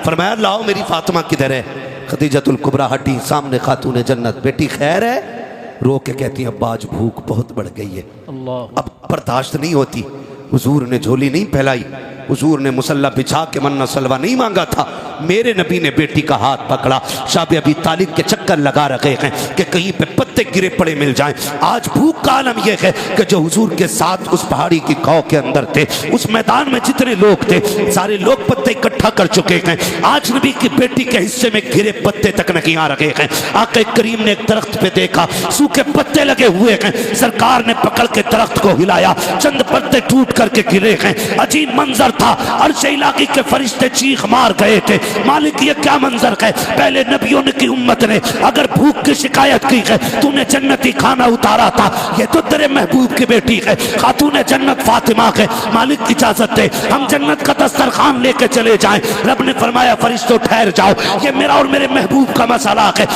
फरमाया लाओ मेरी फातिमा किधर है। खदीजतुल कुबरा हटी सामने, खातून जन्नत, बेटी खैर है? रो के कहती है अब्बा आज भूख बहुत बढ़ गई है, अब बर्दाश्त नहीं होती। हुजूर ने झोली नहीं फैलाई, हुजूर ने मुसल्ला बिछा के मन्ना सलवा नहीं मांगा था। मेरे नबी ने बेटी का हाथ पकड़ा। शाबे अभी तालिब के चक्कर लगा रखे हैं कि कहीं पे पत्ते गिरे पड़े मिल जाएं। आज भूख का आलम यह है कि जो हुजूर के साथ उस पहाड़ी की कौ के अंदर थे, उस मैदान में जितने लोग थे सारे लोग पत्ते इकट्ठा कर चुके हैं। आज नबी की बेटी के हिस्से में गिरे पत्ते तक नहीं आ रखे हैं। आका करीम ने एक दरख्त पे देखा, सूखे पत्ते लगे हुए हैं। सरकार ने पकड़ के दरख्त को हिलाया, चंद पत्ते टूट करके गिरे हैं। अजीब मंजर था। अर्श इलाही के फरिश्ते चीख मार गए थे, मालिक ये क्या मंजर है। पहले नबियों ने की उम्मत ने अगर भूख की शिकायत की है, तूने जन्नती खाना उतारा था। ये तो तेरे महबूब की बेटी है, खातून जन्नत फातिमा है। मालिक इजाजत दे हम जन्नत का दस्तरखान लेके चले जाएं। रब ने फरमाया फरिश्तों ठहर जाओ, ये मेरा और मेरे महबूब का मसला है।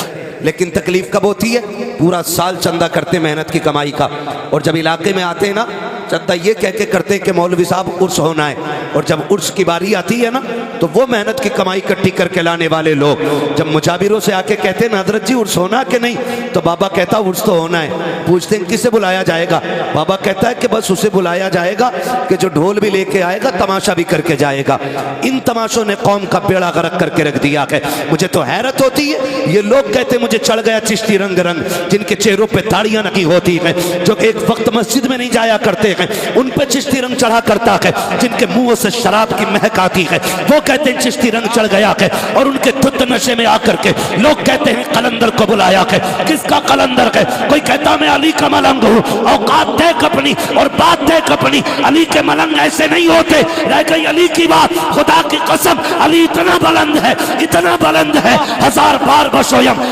लेकिन तकलीफ कब होती है? पूरा साल चंदा करते मेहनत की कमाई का, और जब इलाके में आते हैं ना चंदा ये कह के करते हैं कि मौलवी साहब उर्स होना है। और जब उर्स की बारी आती है ना तो वो मेहनत की कमाई इकट्ठी करके लाने वाले लोग जब मुजाबिरों से आके कहते हैं हजरत जी उर्स होना कि नहीं, तो बाबा कहता उर्स तो होना है। पूछते हैं किसे बुलाया जाएगा? बाबा कहता है कि बस उसे बुलाया जाएगा कि जो ढोल भी लेके आएगा, तमाशा भी करके जाएगा। इन तमाशों ने कौम का बेड़ा गर्क करके रख दिया है। मुझे तो हैरत होती है, ये लोग कहते मुझे चढ़ गया चिश्ती रंग रंग, जिनके चेहरों पे दाढ़ियां नहीं होती हैं, जो एक वक्त मस्जिद में नहीं जाया करते हैं, उन पे चिश्ती रंग चढ़ा करता है। जिनके मुंह से शराब की महक आती है वो कहते हैं चिश्ती रंग चढ़ गया है। और उनके धुत नशे में आकर के लोग कहते हैं कलंदर को बुलाया है। किसका कलंदर है? कोई कहता मैं अली का मलंग हूँ, औकात देख अपनी और बात देख अपनी। अली के मलंग ऐसे नहीं होते। रह गई अली की बात, खुदा की कसम अली इतना बुलंद है, इतना बुलंद है, हजार बार बशोयम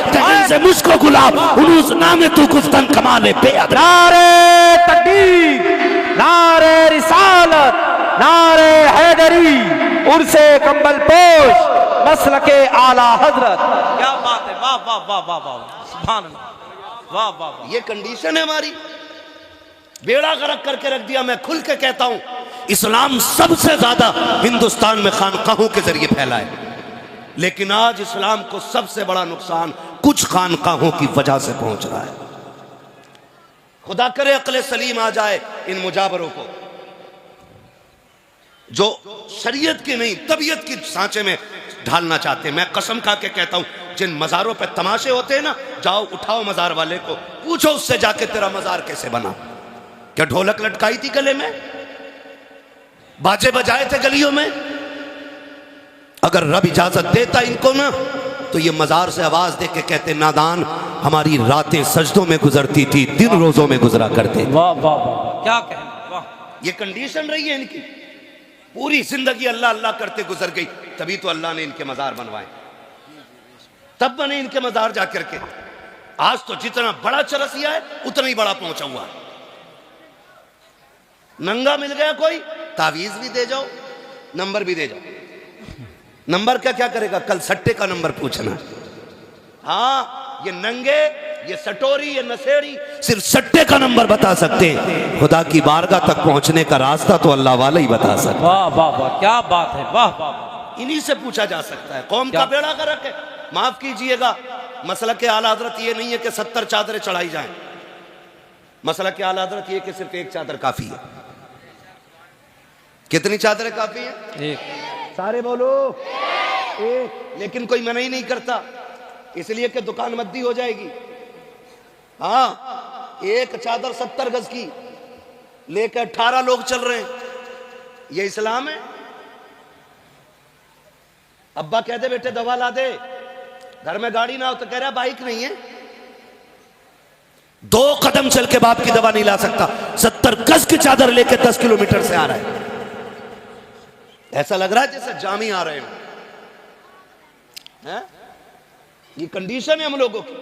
से मुझको गुलाब उनुस नामे तू गुफ्तन कमाले पे। नारे तकबीर, नारे रिसालत, नारे हैदरी, उर्से कंबल पोश, मसलके आला हजरत। क्या बात है, वाह वाह वाह वाह वाह, सुभान अल्लाह, वाह वाह वाह। ये कंडीशन है हमारी, बेड़ा गर्क करके रख दिया। मैं खुल के कहता हूं इस्लाम सबसे ज्यादा हिंदुस्तान में खानकाहों के जरिए फैला है, लेकिन आज इस्लाम को सबसे बड़ा नुकसान कुछ खानकाहों की वजह से पहुंच रहा है। खुदा करे अक्ल सलीम आ जाए इन मुजाबरों को, जो शरीयत की नहीं तबीयत की सांचे में ढालना चाहते हैं। मैं कसम खा के कहता हूं जिन मज़ारों पे तमाशे होते हैं ना, जाओ उठाओ मज़ार वाले को, पूछो उससे जाके तेरा मज़ार कैसे बना। क्या ढोलक लटकाई थी गले में, बाजे बजाए थे गलियों में? अगर रब इजाजत देता इनको ना तो ये मज़ार से आवाज दे के कहते नादान हमारी रातें सजदों में गुजरती थी, दिन रोजों में गुजरा करते। वाह वाह वाह, क्या कहना, वाह। ये कंडीशन रही है इनकी, पूरी जिंदगी अल्लाह अल्लाह करते गुजर गई, तभी तो अल्लाह ने इनके मज़ार बनवाए, तब बने इनके मज़ार जाकर के। आज तो जितना बड़ा चरसिया है उतना ही बड़ा पहुंचा हुआ है। नंगा मिल गया कोई, तावीज भी दे जाओ, नंबर भी दे जाओ। नंबर का क्या करेगा? कल सट्टे का नंबर पूछना। हाँ, ये नंगे, ये सटोरी, ये नशेड़ी सिर्फ सट्टे का नंबर बता सकते हैं। खुदा की बारगाह तक पहुंचने का रास्ता तो अल्लाह वाला ही बता सकता है। वाह वाह वाह, क्या बात है, वाह वाह। इन्हीं से पूछा जा सकता है। कौम का बेड़ा गर्क है। माफ कीजिएगा, मसला के आला हजरत ये नहीं है कि 70 चादरें चढ़ाई जाएं। मसला के आला हजरत ये कि सिर्फ एक चादर काफी है। कितनी चादरें काफी है? एक। सारे बोलो एक। लेकिन कोई मना ही नहीं करता, इसलिए कि दुकान मद्दी हो जाएगी। हाँ, एक चादर 70 गज की लेकर 18 लोग चल रहे हैं, ये इस्लाम है? अब्बा कहते बेटे दवा ला दे, घर में गाड़ी ना हो तो कह रहा बाइक नहीं है। 2 कदम चल के बाप की दवा नहीं ला सकता, 70 गज की चादर लेके 10 किलोमीटर से आ रहा है। ऐसा लग रहा है जैसे जामी आ रहे हो। ये कंडीशन है हम लोगों की।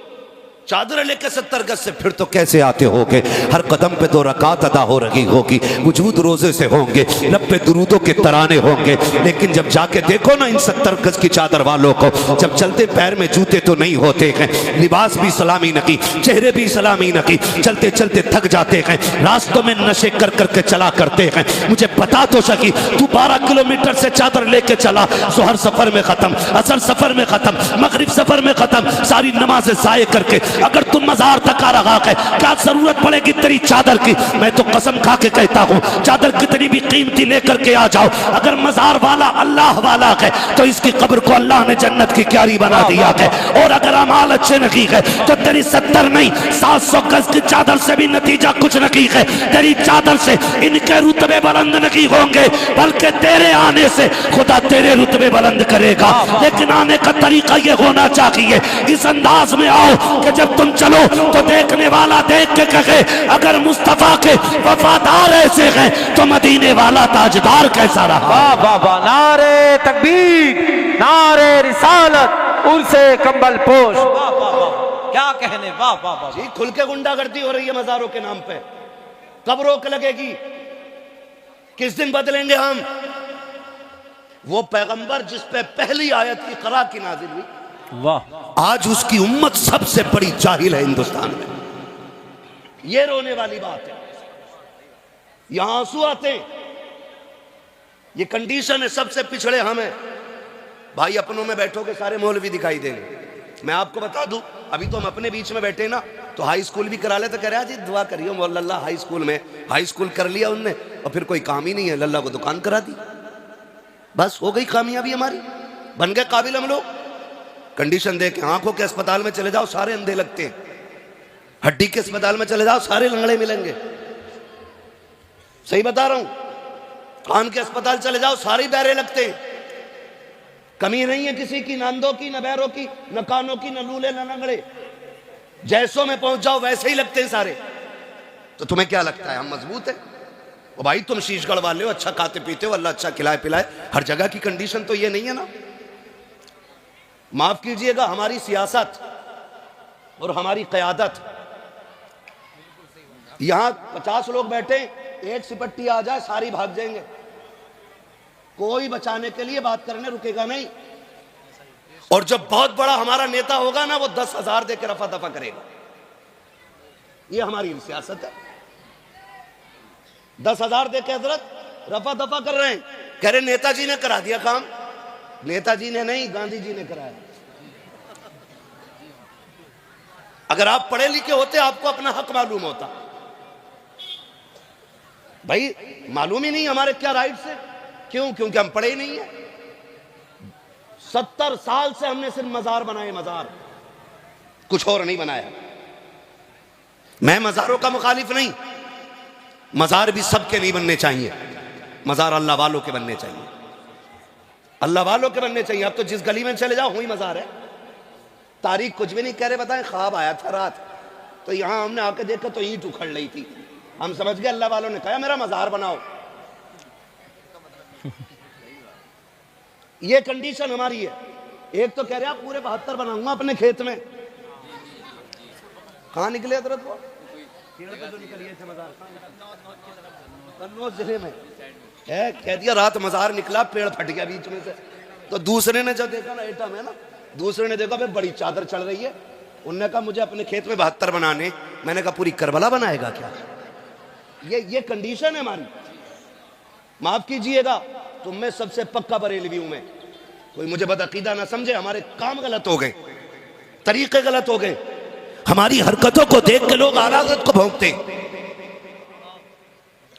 चादर लेके 70 गज से फिर तो कैसे आते होगे। हर कदम पे 2 रकात अदा हो रही होगी, वजूद रोजे से होंगे, लब पे दुरूदों के तराने होंगे। लेकिन जब जाके देखो ना इन 70 गज की चादर वालों को, जब चलते पैर में जूते तो नहीं होते हैं, लिबास भी सलामी नकी, चेहरे भी सलामी नकी, चलते चलते थक जाते हैं, रास्तों में नशे कर करके चला करते हैं। मुझे बता तो सकी, तू 12 किलोमीटर से चादर लेके चला, जोहर सफर में खत्म, असर सफर में खत्म, मगरिब सफर में खत्म, सारी नमाजें ज़ाये करके अगर तुम मजार तक आ रहा है, क्या जरूरत पड़ेगी तेरी चादर की? मैं तो कसम खा के कहता हूँ, चादर कितनी भी कीमती लेकर के आ जाओ, अगर मजार वाला अल्लाह वाला है तो इसकी कब्र को अल्लाह ने जन्नत की क्यारी बना दिया है। और अगर अमाल अच्छे नहीं है तो तेरी 70 नहीं 700 गज की चादर से भी नतीजा कुछ नहीं है। तेरी चादर से इनके रुतबे बुलंद नहीं होंगे, बल्कि तेरे आने से खुदा तेरे रुतबे बुलंद करेगा। लेकिन आने का तरीका ये होना चाहिए, इस अंदाज में आओ कि जब तुम चलो तो देखने वाला देख के कहे, अगर मुस्तफा के वफादार ऐसे हैं तो मदीने वाला ताजदार कैसा रहा। वाह वाह वाह, नारे तकबीर, नारे रिसालत, उर्से कंबल पोश। वाह वाह वाह, क्या कहने, वाह वाह वाह जी। खुल के गुंडागर्दी हो रही है मजारों के नाम पे, कब रोक लगेगी? किस दिन बदलेंगे हम? वो पैगंबर जिस पे पहली आयत इकरा की नाजिल हुई, वाह, आज उसकी उम्मत सबसे बड़ी जाहिल है हिंदुस्तान में। ये रोने वाली बात है, यहां आंसू आते हैं। ये कंडीशन है, सबसे पिछड़े हम हैं भाई। अपनों में बैठोगे सारे मौलवी दिखाई देंगे। मैं आपको बता दूं, अभी तो हम अपने बीच में बैठे ना, तो हाई स्कूल भी करा ले तो कह रहा जी दुआ करियो मौला हाई स्कूल में। हाई स्कूल कर लिया उनने और फिर कोई काम ही नहीं है, लल्ला को दुकान करा दी, बस हो गई कामयाबी हमारी, बन गए काबिल हम लोग। कंडीशन देख के आंखों के अस्पताल में चले जाओ सारे अंधे लगते हैं, हड्डी के अस्पताल में चले जाओ सारे लंगड़े मिलेंगे, सही बता रहा हूं। कान के अस्पताल चले जाओ सारे बहरे लगते हैं, कमी नहीं है किसी की, ना अंधों की, न बहरों की, न कानों की, न लूले न लंगड़े। जैसों में पहुंच जाओ वैसे ही लगते हैं सारे। तो तुम्हें क्या लगता है हम मजबूत है? ओ भाई तुम शीशगढ़ वाले हो, अच्छा खाते पीते हो, अल्लाह अच्छा खिलाए पिलाए, हर जगह की कंडीशन तो ये नहीं है ना। माफ कीजिएगा, हमारी सियासत और हमारी क़यादत, यहां 50 लोग बैठे, एक सिपट्टी आ जाए सारी भाग जाएंगे, कोई बचाने के लिए बात करने रुकेगा नहीं। और जब बहुत बड़ा हमारा नेता होगा ना, वो 10,000 देकर रफा दफा करेगा। ये हमारी सियासत है। 10,000 देकर हजरत रफा दफा कर रहे हैं, कह रहे नेताजी ने करा दिया काम। नेताजी ने नहीं, गांधी जी ने कराया। अगर आप पढ़े लिखे होते आपको अपना हक मालूम होता। भाई मालूम ही नहीं हमारे क्या राइट्स है, क्यों? क्योंकि हम पढ़े ही नहीं है। 70 साल से हमने सिर्फ मजार बनाए, मजार, कुछ और नहीं बनाया। मैं मजारों का मुखालिफ नहीं, मजार भी सबके नहीं बनने चाहिए, मजार अल्लाह वालों के बनने चाहिए, अल्लाह वालों के बनने चाहिए। अब तो जिस गली में चले जाओ वही मजार है। तारीख कुछ भी नहीं कह रहे, बताएं ख्वाब आया था रात, तो यहां हमने आके देखा तो ईंट उखड़ रही थी, हम समझ गए अल्लाह वालों ने कहा मेरा मजार बनाओ। ये कंडीशन हमारी है। एक तो कह रहे आप पूरे 72 बनाऊंगा अपने खेत में। कहां निकले हजरत वो? जो निकलिए थे मजार कन्नौज जिले में है, कह दिया रात मजार निकला, पेड़ फट गया बीच में से। तो दूसरे ने जब देखा ना, एटम है ना, दूसरे ने देखा भाई बड़ी चादर चढ़ रही है, उनने कहा मुझे अपने खेत में 72 बनाने। मैंने कहा पूरी करबला बनाएगा क्या? ये कंडीशन है हमारी। माफ कीजिएगा, तुम में सबसे पक्का बरेलवी हूं मैं, कोई मुझे बदअकीदा ना समझे। हमारे काम गलत हो गए, तरीके गलत हो गए, हमारी हरकतों को देख के लोग आला हज़रत को भौंकते,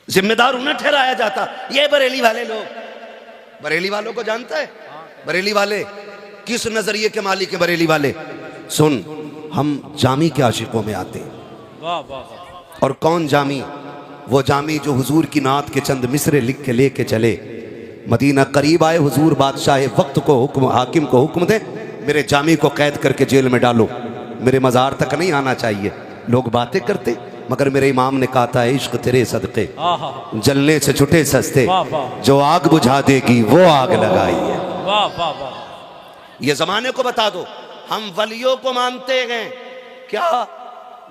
जिम्मेदार उन्हें ठहराया जाता। ये बरेली वाले लोग, बरेली वालों को जानता है? बरेली वाले किस नजरिए के मालिक है? बरेली वाले सुन, हम जामी के आशिकों में आते हैं। वाह वाह वाह। और कौन जामी? वो जामी जो हुजूर की नात के चंद मिसरे लिख के लेके चले। मदीना करीब आए, हुजूर बादशाह वक्त को हुक्म, हाकिम को हुक्म दे मेरे जामी को कैद करके जेल में डालो, मेरे मज़ार तक नहीं आना चाहिए। लोग बातें करते, मगर मेरे इमाम ने कहा था इश्क तेरे सदके जलने से छुटे सस्ते, जो आग बुझा देगी वो आग लगाई है। वाह वाह वाह। ये जमाने को बता दो, हम वलियों को मानते हैं, क्या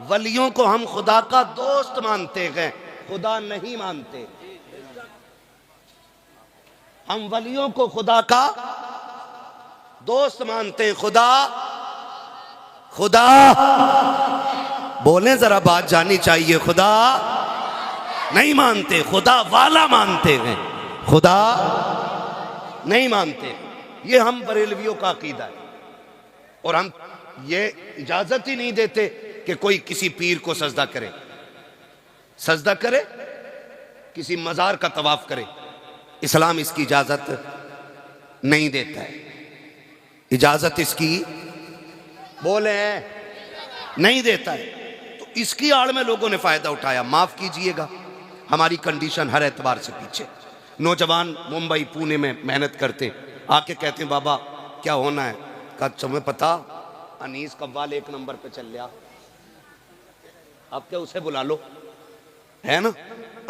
वलियों को हम खुदा का दोस्त मानते हैं, खुदा नहीं मानते। हम वलियों को खुदा का दोस्त मानते हैं, खुदा खुदा बोले जरा, बात जानी चाहिए। खुदा नहीं मानते, खुदा वाला मानते हैं, खुदा नहीं मानते। ये हम बरेलवियों का अकीदा है। और हम ये इजाजत ही नहीं देते कि कोई किसी पीर को सजदा करे, सजदा करे, किसी मजार का तवाफ करे। इस्लाम इसकी इजाजत नहीं देता है। इजाजत इसकी बोले नहीं देता है। तो इसकी आड़ में लोगों ने फायदा उठाया। माफ कीजिएगा, हमारी कंडीशन हर एतबार से पीछे। नौजवान मुंबई पुणे में मेहनत करते, आके कहते हैं बाबा क्या होना है? कहा तुम्हें पता अनीस कव्वाल 1 नंबर पे चल लिया, अब क्या उसे बुला लो, है ना?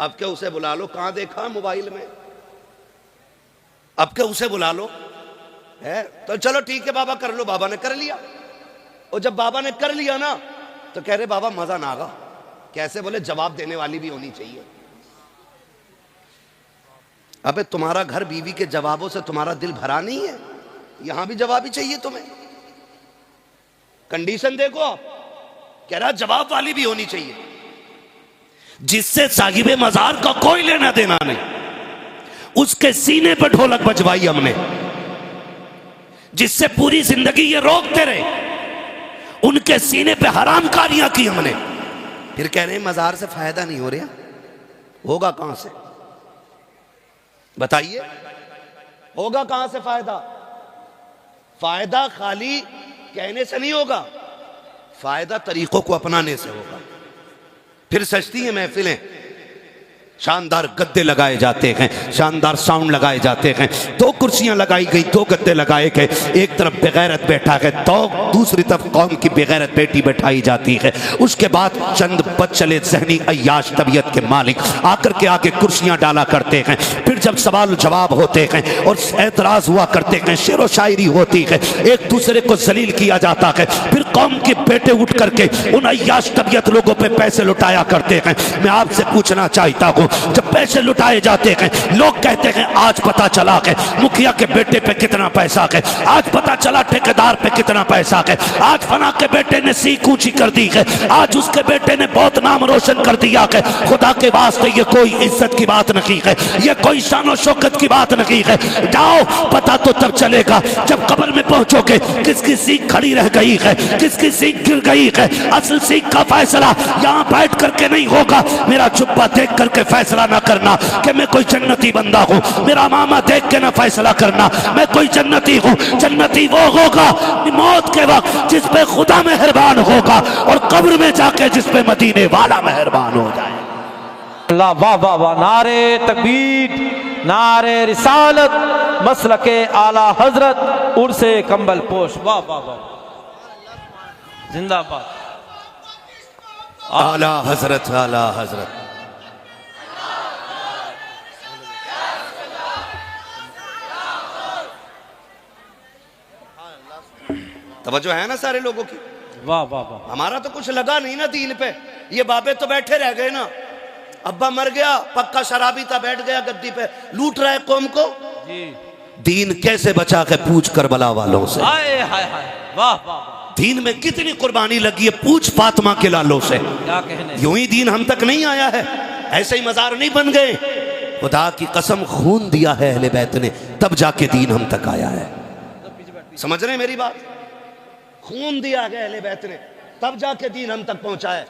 अब क्या उसे बुला लो, कहां देखा मोबाइल में, अब क्या उसे बुला लो, है तो चलो ठीक है बाबा कर लो। बाबा ने कर लिया। और जब बाबा ने कर लिया ना तो कह रहे बाबा मजा ना आगा। कैसे? बोले जवाब देने वाली भी होनी चाहिए। अबे तुम्हारा घर बीवी के जवाबों से तुम्हारा दिल भरा नहीं है? यहां भी जवाब ही चाहिए तुम्हें। कंडीशन देखो आप, कह रहा जवाब वाली भी होनी चाहिए, जिससे साहिबे मजार का कोई लेना देना नहीं। उसके सीने पर ढोलक बजवाई हमने, जिससे पूरी जिंदगी ये रोकते रहे, उनके सीने पे हरामकारियां की हमने। फिर कह रहे हैं मजार से फायदा नहीं हो रहा। होगा कहां से बताइए? होगा कहां से फायदा? फायदा खाली कहने से नहीं होगा, फायदा तरीकों को अपनाने से होगा। फिर सजती हैं महफिलें, शानदार गद्दे लगाए जाते हैं, शानदार साउंड लगाए जाते हैं, 2 कुर्सियां लगाई गई, 2 गद्दे लगाए गए, एक तरफ बेगैरत बैठा है तो दूसरी तरफ कौम की बेगैरत बेटी बैठाई जाती है। उसके बाद चंद बदचले ज़हनी अय्याश तबीयत के मालिक आकर के आगे कुर्सियां डाला करते हैं। फिर जब सवाल जवाब होते हैं और एतराज हुआ करते हैं, शेर व शायरी होती है, एक दूसरे को जलील किया जाता है, फिर कौम के बेटे उठ करके उन अय्याश तबीयत लोगों पर पैसे लुटाया करते हैं। मैं आपसे पूछना चाहता हूँ, जब पैसे लुटाए जाते हैं, लोग कहते हैं आज पता चला है मुखिया के बेटे पे कितना पैसा है, आज पता चला ठेकेदार पे कितना पैसा है, आज फना के बेटे ने सीख ऊंची कर दी है, आज उसके बेटे ने बहुत नाम रोशन कर दिया है। खुदा के वास्ते ये कोई इज्जत की बात नहीं है, ये कोई शान शौकत की बात नहीं है। जाओ, पता तो तब चलेगा जब कब्र में पहुंचोगे किसकी सीख खड़ी रह गई है, किसकी सीख गिर गई है। असल सीख का फैसला यहाँ बैठ करके नहीं होगा। मेरा जुब्बा देख करके फैसला ना करना कि मैं कोई जन्नती बंदा हूँ, मेरा मामा देख के ना फैसला करना मैं कोई जन्नती हूँ। जन्नती वो होगा मौत के वक्त जिस पे खुदा मेहरबान होगा, और कब्र में जाके जिस पे मदीने वाला मेहरबान हो जाए। अल्लाह, वाह वाह वाह, नारे तकबीर, नारे रिसालत, मसलके आला हजरत, उर्से कंबल पोश, वाह वाह वाह, जिंदाबाद। आला हजरत, आला हजरत। तवज्जो है ना सारे लोगों की? वाह वाह वाह। हमारा तो कुछ लगा नहीं ना दीन पे। ये बाबे तो बैठे रह गए ना। अब्बा मर गया, पक्का शराबी था, बैठ गया गद्दी पे, लूट रहा है कौम को। जी। दीन कैसे बचा के पूछ करबला वालों से। हाय हाय हाय, वाह वाह। दीन में कितनी कुर्बानी लगी है, पूछ फातिमा के लालों से। क्या कहने, यूं ही दीन हम तक नहीं आया है, ऐसे ही मजार नहीं बन गए। खुदा की कसम खून दिया है अहले बैत ने, तब जाके दीन हम तक आया है। समझ रहे हैं मेरी बात? खून दिया है अहले बैत ने, तब जाके दीन हम तक पहुंचा है।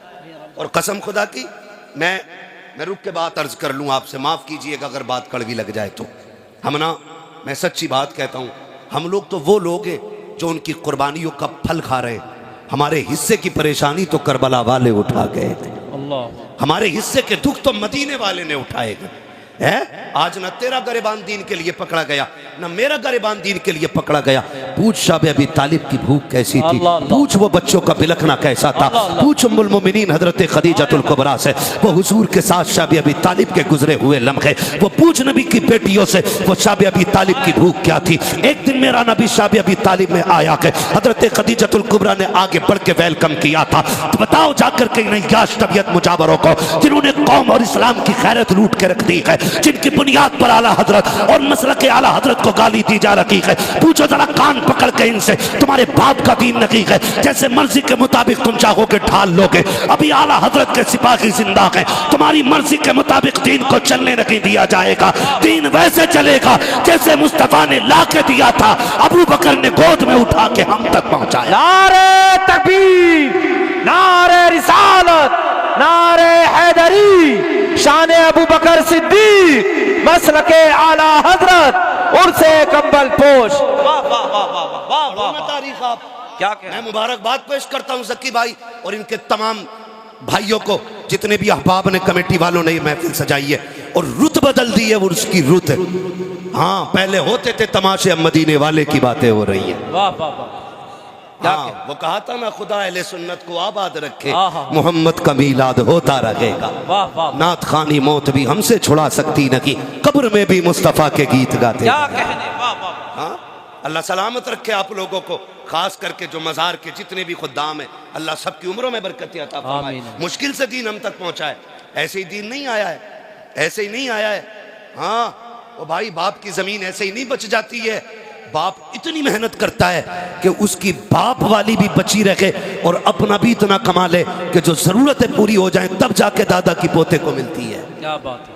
और कसम खुदा की, मैं रुक के बात अर्ज कर लूं आपसे, माफ कीजिएगा अगर बात कड़वी लग जाए तो। हम ना, मैं सच्ची बात कहता हूं, हम लोग तो वो लोग हैं जो उनकी कुर्बानियों का फल खा रहे हैं। हमारे हिस्से की परेशानी तो करबला वाले उठा गए थे, हमारे हिस्से के दुख तो मदीने वाले ने उठाए गए। है। आज ना तेरा गरेबान दीन के लिए पकड़ा गया, ना मेरा गरेबान दीन के लिए पकड़ा गया। पूछ शाबे अबी तालिब की भूख कैसी थी, पूछ वो बच्चों का बिलखना कैसा था, पूछ उम्मुल मोमिनीन हजरत खदीजतुल कुबरा से वो हुजूर के साथ शाबे अबी तालिब के गुजरे हुए लम्हे, वो पूछ नबी की बेटियों से वो शाबे अबी तालिब की भूख क्या थी। एक दिन मेरा नबी शाबे अबी तालिब में आया कि हजरत खदीजतुल कुबरा ने आगे बढ़ के वेलकम किया था। तो बताओ जाकर के नहीं याश तबियत मुजावरों को जिन्होंने कौम और इस्लाम की खैरत लूट के रख दी है, जिनकी बुनियाद पर आला हजरत और मसलक आला हजरत को गाली दी जा रही है। पूछो जरा कान पकड़ के इनसे, तुम्हारे बाप का दीन नहीं है, जैसे मर्जी के मुताबिक तुम चाहोगे ढाल लोगे। अभी आला हजरत के सिपाही जिंदा है, तुम्हारी मर्जी के मुताबिक दीन को चलने नहीं दिया जाएगा। दीन वैसे चलेगा जैसे मुस्तफा ने ला के दिया था, अबू बकर ने गोद में उठा के हम तक पहुंचाया। नारे तकबीर, नारे रिसालत, नारे हैदरी, शान अबू बकर सिद्दीक, मसलके आला हजरत, उर्से कंबल पोश। वाह वाह वाह वाह वाह वाह वाह। तारीख आप क्या कह मैं मुबारकबाद पेश करता हूं जक्की भाई और इनके तमाम भाइयों को, जितने भी अहबाब ने, कमेटी वालों ने ये महफिल सजाई है और रुत बदल दी है, वो उसकी रुत है। हाँ, पहले होते थे तमाशे, अब मदीने वाले की बातें हो रही है। वाह वाह वाह। हाँ, वो कहा था ना, खुदा अहले सुन्नत को आबाद रखे, मोहम्मद का मीलाद होता रहेगा। वाह वाह। नात खानी मौत भी हमसे छुड़ा सकती न की, कब्र में भी मुस्तफा के गीत गाते। क्या कहने। वाह वाह। हाँ, अल्लाह सलामत रखे आप लोगों को, खास करके जो मज़ार के जितने भी खुद्दाम है, अल्लाह सबकी उम्रों में बरकत अता फरमाए। मुश्किल से दीन हम तक पहुंचा है, ऐसे ही दीन नहीं आया है, ऐसे ही नहीं आया है। हाँ, वो भाई बाप की जमीन ऐसे ही नहीं बच जाती है। बाप इतनी मेहनत करता है कि उसकी बाप वाली भी बची रखे और अपना भी इतना कमा ले कि जो जरूरतें पूरी हो जाएं, तब जाके दादा की पोते को मिलती है। क्या बात है।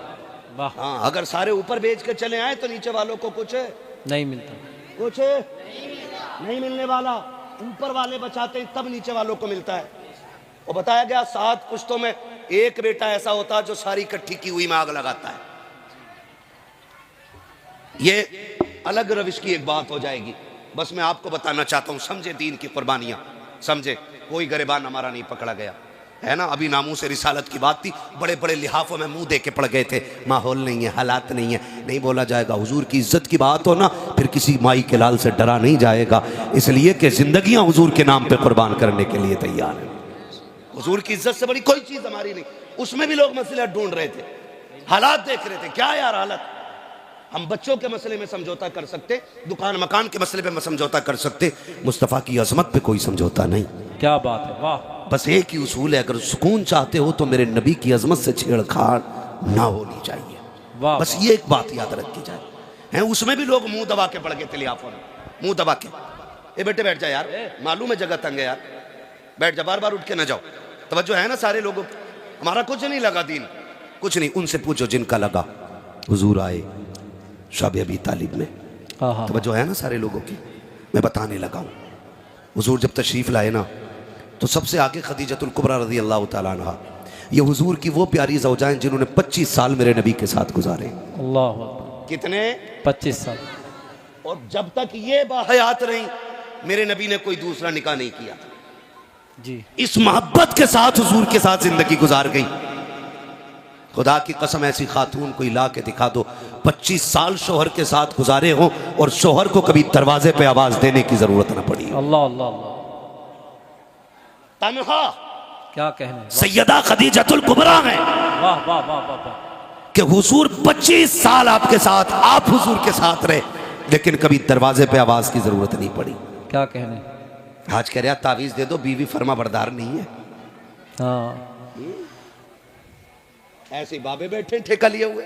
वाह। हाँ, अगर सारे ऊपर बेच के चले आए तो नीचे वालों को कुछ नहीं मिलता, कुछ नहीं मिलने वाला। ऊपर वाले बचाते तब नीचे वालों को मिलता है। वो बताया गया 7 पुश्तों में एक बेटा ऐसा होता है जो सारी इकट्ठी की हुई में आग लगाता है। ये अलग रविश की एक बात हो जाएगी, बस मैं आपको बताना चाहता हूं। समझे दीन की कुर्बानियां, समझे कोई गरिबान हमारा नहीं पकड़ा गया है ना। अभी नामू से रिसालत की बात थी, बड़े बड़े लिहाफों में मुंह दे के पड़ गए थे। माहौल नहीं है, हालात नहीं है, नहीं बोला जाएगा। हुजूर की इज्जत की बात हो ना, फिर किसी माई के लाल से डरा नहीं जाएगा, इसलिए कि जिंदगियां हुजूर के नाम पे कुर्बान करने के लिए तैयार है। हुजूर की इज्जत से बड़ी कोई चीज हमारी नहीं। उसमें भी लोग मसले ढूंढ रहे थे, हालात देख रहे थे। क्या यार हालत, हम बच्चों के मसले में समझौता कर सकते, दुकान मकान के मसले पे समझौता कर सकते, मुस्तफ़ा की अजमत पे कोई समझौता नहीं। क्या बात है। वाह। बस एक ही उसूल है, अगर सुकून चाहते हो तो मेरे नबी की अजमत से छेड़छाड़ ना होनी चाहिए। वाह। बस ये एक बात याद रखी जाए। हैं, उसमें भी लोग मुंह दबा के पड़ गए थे लिहाफों में, मुंह दबा के। ए बेटे बैठ जा यार, मालूम है जगह तंग है यार, बैठ जा, बार बार उठ के ना जाओ। तवज्जो है ना सारे लोगों, हमारा कुछ नहीं लगा दीन, कुछ नहीं। उनसे पूछो जिनका लगा। हुजूर आए शाबे अबी तालिब में, तवज्जो है ना सारे लोगों की। मैं बताने लगा हूँ, हुजूर जब तशरीफ़ लाए ना, तो सबसे आगे खदीजतुल कुबरा रज़ी अल्लाह ताला अन्हा, ये हुजूर की वो प्यारी ज़ौजाएं जिन्होंने 25 साल मेरे नबी के साथ गुजारे। अल्लाह अकबर। कितने? 25 साल। और जब तक ये बाहयात रही, मेरे नबी ने कोई दूसरा निकाह नहीं किया जी। इस मोहब्बत के साथ हुजूर के साथ जिंदगी गुजार गई। खुदा की कसम, ऐसी खातून कोई ला के दिखा दो 25 साल शोहर के साथ गुजारे हो और शोहर को कभी दरवाजे पे आवाज देने की जरूरत ना पड़ी। अल्लाह अल्लाह अल्लाह। तनहा क्या कहने। सैयदा खदीजतुल कुबरा है। वाह वाह वाह वाह वाह। कि हुजूर 25 साल आपके साथ, आप हुजूर के साथ रहे, लेकिन कभी दरवाजे पे आवाज की जरूरत नहीं पड़ी। क्या कहने। आज कह रहा तावीज दे दो, बीवी फर्मा बरदार नहीं है। हाँ, ऐसे बाबे बैठे ठेका लिए हुए,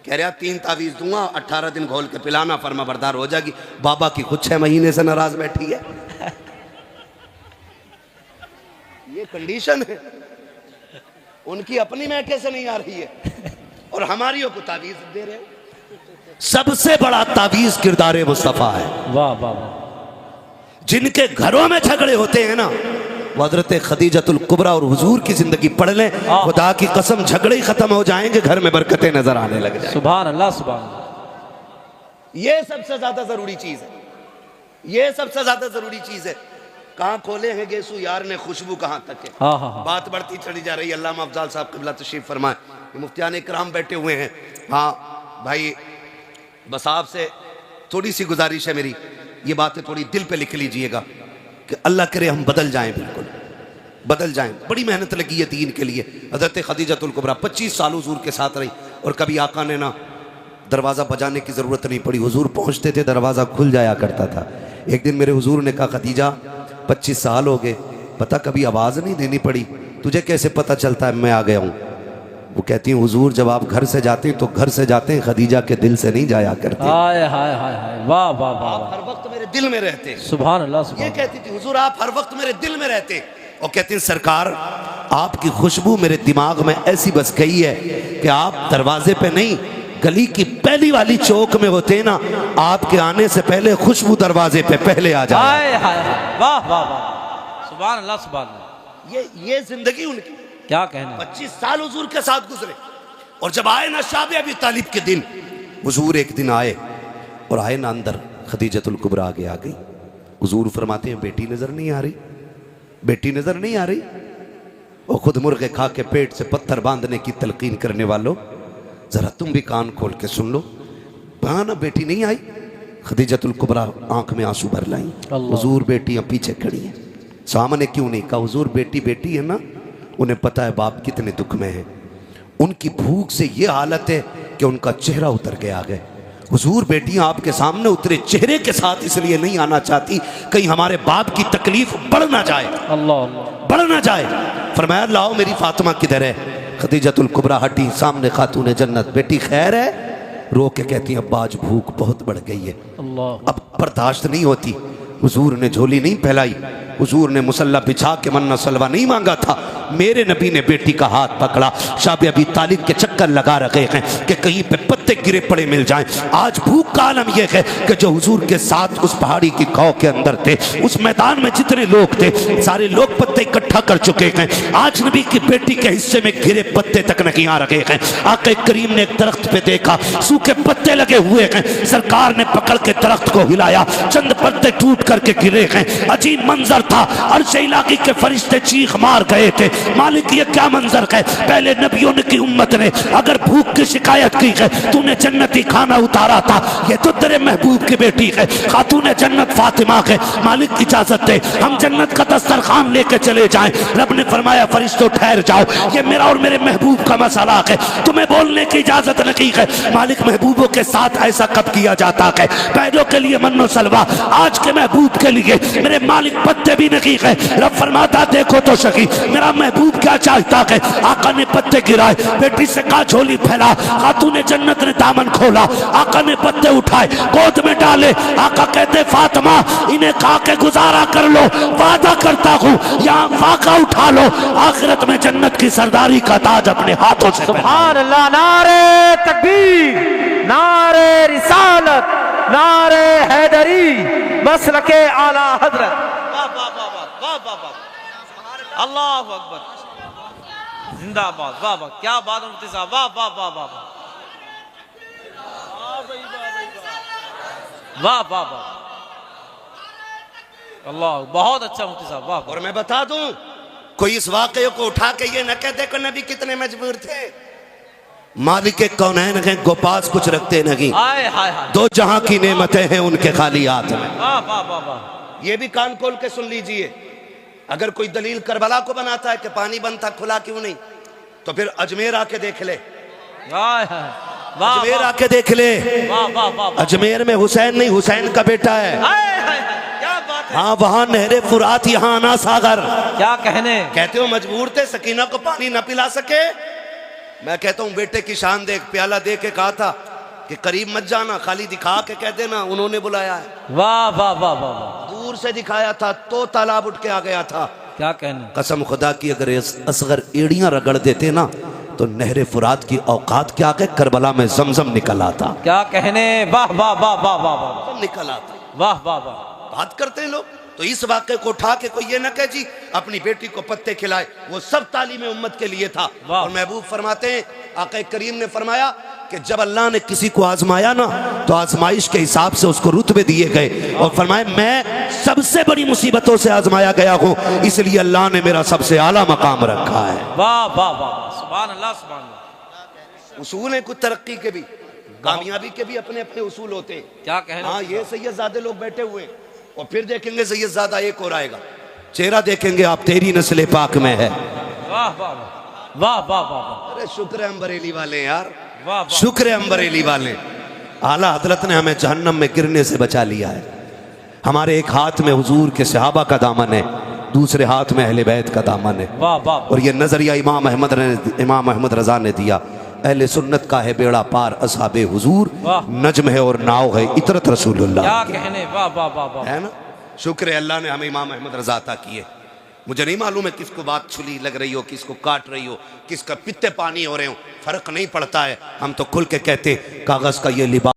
कह रहा 3 तावीज दूंगा, 18 दिन घोल के पिलाना, फर्मा बरदार हो जाएगी। बाबा की खुद 6 महीने से नाराज बैठी है। ये कंडीशन है, उनकी अपनी महके से नहीं आ रही है और हमारियों को तावीज दे रहे हो। सबसे बड़ा तावीज किरदार मुस्तफा है। वाह वाह वाह। जिनके घरों में झगड़े होते हैं ना, हज़रत खदीजतुल कुबरा और हुजूर की जिंदगी पढ़ लें, खुदा की कसम झगड़े ही खत्म हो जाएंगे, घर में बरकतें नजर आने लग जाएंगी। सुभान अल्लाह सुभान अल्लाह। ये सबसे ज्यादा जरूरी चीज है, ये सबसे ज्यादा जरूरी चीज है। कहाँ खोले हैं गेसू यार ने, खुशबू कहाँ तक है। हाँ हाँ हाँ। बात बढ़ती चली जा रही है। अल्लामा अफजाल साहब क़िबला तशरीफ फरमाए, मुफ्तियान इकराम बैठे हुए हैं। हाँ भाई, बस आपसे थोड़ी सी गुजारिश है मेरी, ये बातें थोड़ी दिल पे लिख लीजिएगा कि अल्लाह करे हम बदल जाएं, बिल्कुल बदल जाएं। बड़ी मेहनत लगी है दीन के लिए। हज़रत खदीजतुल कुबरा 25 साल हुजूर के साथ रही, और कभी आका ने ना दरवाज़ा बजाने की ज़रूरत नहीं पड़ी, हुजूर पहुँचते थे, दरवाज़ा खुल जाया करता था। एक दिन मेरे हुजूर ने कहा, खदीजा 25 साल हो गए, पता कभी आवाज़ नहीं देनी पड़ी, तुझे कैसे पता चलता है मैं आ गया हूँ? वो कहती हैं, हुजूर जब आप घर से जाते हैं तो घर से जाते हैं, खदीजा के दिल से नहीं जाया करते। हाय हाय हाय हाय, वाह वाह वाह, आप हर वक्त मेरे दिल में रहते। सुभान अल्लाह ये सुभान। कहती थी, हुजूर आप हर वक्त मेरे दिल में रहते। और कहती हैं, सरकार आपकी खुशबू मेरे दिमाग में ऐसी बस गई है कि आप दरवाजे पे नहीं, गली की पहली वाली चौक में होते ना, आपके आने से पहले खुशबू दरवाजे पे पहले आ जाए। हाय हाय हाय, वाह वाह वाह, सुभान अल्लाह सुभान अल्लाह। ये जिंदगी उनकी, क्या कहना। 25 साल हुजूर के साथ गुजरे। और जब आए ना शादी अबी तालिब के दिन, हुजूर एक दिन आए और आए ना अंदर, खदीजतुल कुबरा आगे आ गई। हुजूर फरमाते हैं, बेटी नजर नहीं आ रही, बेटी नजर नहीं आ रही। और खुद मुर्गे खा के पेट से पत्थर बांधने की तलकीन करने वालों, जरा तुम भी कान खोल के सुन लो, हाँ ना बेटी नहीं आई। खदीजतुल कुबरा आंख में आंसू भर लाई। हुजूर बेटियां पीछे खड़ी हैं, सामने क्यों नहीं कहा? हुजूर बेटी बेटी है ना, उन्हें पता है बाप कितने दुख में है। उनकी भूख से ये हालत है कि उनका चेहरा उतर के आ गए। हुजूर बेटियां आपके सामने उतरे चेहरे के साथ इसलिए नहीं आना चाहती, कहीं हमारे बाप की तकलीफ बढ़ ना जाए, अल्लाह बढ़ ना जाए। फरमाया, लाओ मेरी फातिमा किधर है? खदीजतुल कुबरा हटी, सामने खातून जन्नत, बेटी खैर है? रो के कहती है, अब्बा आज भूख बहुत बढ़ गई है, अल्लाह। अब बर्दाश्त नहीं होती। हुजूर ने झोली नहीं फैलाई, हुजूर ने मुसल्ला बिछा के मन्ना सलवा नहीं मांगा था, मेरे नबी ने बेटी का हाथ पकड़ा। शाबी अबी तालिब के चक्कर लगा रखे हैं कि कहीं पे पत्ते गिरे पड़े मिल जाएं। आज भूख का आलम यह है कि जो हुजूर के साथ उस पहाड़ी की खौ के अंदर थे, उस मैदान में जितने लोग थे, सारे लोग पत्ते इकट्ठा कर चुके हैं। आज नबी की बेटी के हिस्से में गिरे पत्ते तक नहीं आ रखे हैं। आके करीम ने एक दरख्त पे देखा, सूखे पत्ते लगे हुए हैं। सरकार ने पकड़ के दरख्त को हिलाया, चंद पत्ते टूट करके गिरे हैं। अजीब मंजर था, अर्श इलाही के फरिश्ते चीख मार गए थे, मालिक ये क्या मंजर है? पहले नबियों ने की उम्मत ने अगर भूख की शिकायत की है, तूने जन्नती खाना उतारा था, ये तो तेरे महबूब की बेटी है, खातून जन्नत फातिमा है। मालिक की इजाजत दे, हम जन्नत का दस्तरखान लेके चले जाएं। रब ने फरमाया, फरिश्तों ठहर जाओ, ये मेरा और मेरे महबूब का मसला है, तुम्हें बोलने की इजाजत नहीं है। मालिक, महबूबों के साथ ऐसा कब किया जाता है? पैरों के लिए मन्नो सलवा, आज के महबूब के लिए मेरे मालिक पत्ते भी नहीं है। रब फरमाता, देखो तो सही मेरा महबूब क्या चाहता है। आका ने पत्ते गिराए, बेटी से कहा झोली फैला, खातून जन्नत ने दामन खोला, आका ने पत्ते उठाए, गोद में डाले। आका कहते, फातिमा इन्हें खा के गुजारा कर लो, वादा करता हूँ यहाँ फाका उठा लो, आखिरत में जन्नत की सरदारी का ताज अपने हाथों से। सुभान अल्लाह, नारे तकबीर, नारे रिसालत, नारे हैदरी, मसलके आला हजरत। अल्लाह अकबर, जिंदाबाद, वाह वाह, क्या बात है मुफ्ती साहब, वाह वाह वाह वाह वाह वाह वाह, अल्लाह, बहुत अच्छा मुफ्ती साहब, वाह। और मैं बता दूं, कोई इस वाकये को उठा के ये न कहते कि नबी कितने मजबूर थे। मालिक कौनैन हैं, गोपास कुछ रखते नहीं, हाय हाय हाय, दो जहां की नेमतें हैं उनके खाली हाथ में। वाह वाह वाह वाह। ये भी कान खोल के सुन लीजिए, अगर कोई दलील करबला को बनाता है कि पानी बंद था खुला क्यों नहीं, तो फिर अजमेर आके देख ले, हाय हाय, वाह अजमेर वाह आके देख ले। वाह वाह वाह, अजमेर में हुसैन नहीं, हुसैन का बेटा है। हाय हाय, क्या बात है। हाँ, वहां नहरे फुरात, यहाँ आना सागर। क्या कहने। कहते हो मजबूर थे, सकीना को पानी न पिला सके। मैं कहता हूँ बेटे की शान देख, प्याला दे के कहा था कि करीब मत जाना, खाली दिखा के कह देना उन्होंने बुलाया है। वाह वाह वाह वाह वाह, दूर से दिखाया था तो तालाब उठ के आ गया था। क्या कहने। कसम खुदा की, अगर असगर एड़ियां रगड़ देते ना तो नहरे फुरात की औकात क्या है, करबला में जमजम निकल आता। क्या कहने, वाह वाह वाह वाह वाह वाह, निकल आता। वाह वाह वाह। बात करते हैं लोग, तो इस वाक्य को उठा के कोई ये न कहे जी अपनी बेटी को पत्ते खिलाए, वो सब तालीम उम्मत के लिए था। और महबूब फरमाते हैं, आका करीम ने फरमाया कि जब अल्लाह ने किसी को आजमाया ना, तो आजमाइश के हिसाब से उसको रुतबे दिए गए और फरमाया मैं सबसे बड़ी मुसीबतों से आजमाया गया हूँ, इसलिए अल्लाह ने मेरा सबसे आला मकाम रखा है। वाह वाह वाह, सुभान अल्लाह सुभान अल्लाह। उसूल है कुछ तरक्की के भी, कामयाबी के भी अपने अपने उसूल होते हैं। क्या कहना। हाँ, ये सैयदजादे लोग बैठे हुए हैं और फिर देखेंगे सैयदजादा एक और आएगा, चेहरा देखेंगे आप, तेरी नस्ल पाक में है। वाह वाह वाह वाह वाह। अरे शुक्र है हम बरेली वाले यार, वाह वाह। शुक्र है हम बरेली वाले। आला हजरत ने हमें जहन्नम में गिरने से बचा लिया है। हमारे एक हाथ में हुजूर के सहाबा का दामन है, दूसरे हाथ में अहले बैत का दामन है। वाह वाह। और ये नजरिया इमाम अहमद रजा ने दिया, अहले सुन्नत का है बेड़ा पार, असहाबे हुजूर नज्म है और नाव है इतरत रसूलुल्लाह। क्या कहने। वाह वाह वाह वाह। है ना, शुक्र है अल्लाह ने हमें इमाम अहमद रजा अता किए। मुझे नहीं मालूम है किसको बात छुली लग रही हो, किसको काट रही हो, किसका पित्ते पानी हो रहे हो, फर्क नहीं पड़ता है। हम तो खुल के कहते कागज का ये लिबास